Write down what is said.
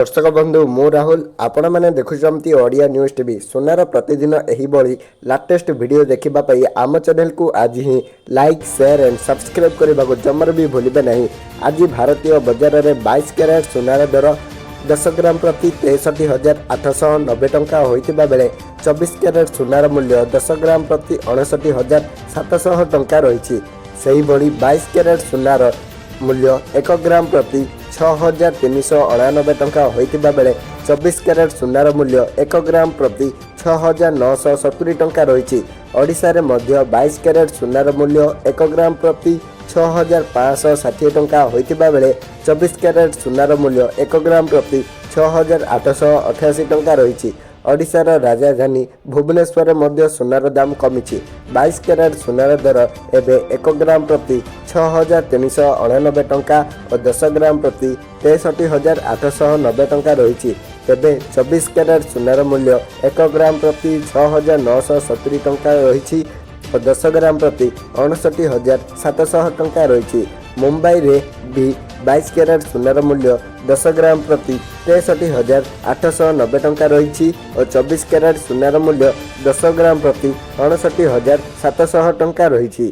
दर्शक बंधु मु राहुल आपण मैंने देखुंती ओडिया न्यूज टीवी सोनार प्रतिदिन यही लाटेस्ट वीडियो देखापी आम चैनल को आज ही लाइक शेयर एंड सब्सक्राइब करने को जमर भी भूलिए नहीं। आज भारतीय बजार में 22 कैरेट सोनार दर 10 ग्राम प्रति 63,890 टंका होइतिबा बेले 24 कैरेट सोनार मूल्य 10 ग्राम प्रति 59,700 टंका रही। सही भली 22 कैरेट सोनार मूल्य 1 ग्राम प्रति 6,399 टंका होइतिबा बेले 24 कैरेट सोनार मूल्य 1 ग्राम प्रति 6,970 टंका रही। ओडिशा रे मध्य 22 कैरेट सोनार मूल्य 1 ग्राम प्रति 6,560 टंका होइतिबा बेले 24 कैरेट सोनार मूल्य 1 ग्राम प्रति 6,888 टंका रही। ओडिशार राजधानी भुवनेश्वर मध्य सोनार दाम कमी। 22 कैरेट सोनार दर एबे 1 ग्राम प्रति 6,399 टंका और 10 ग्राम प्रति 63,890 टंका रही। तेबे 24 कैरेट सोनार मूल्य 1 ग्राम प्रति 6,970 टंका रही और 10 ग्राम प्रति 59,700 टंका रही। मुंबई रे भी 22 कैरेट सोनार मूल्य 10 ग्राम प्रति 63,890 टंका रही और 24 कैरेट सोनार मूल्य 10 ग्राम प्रति 59,700 टंका रही।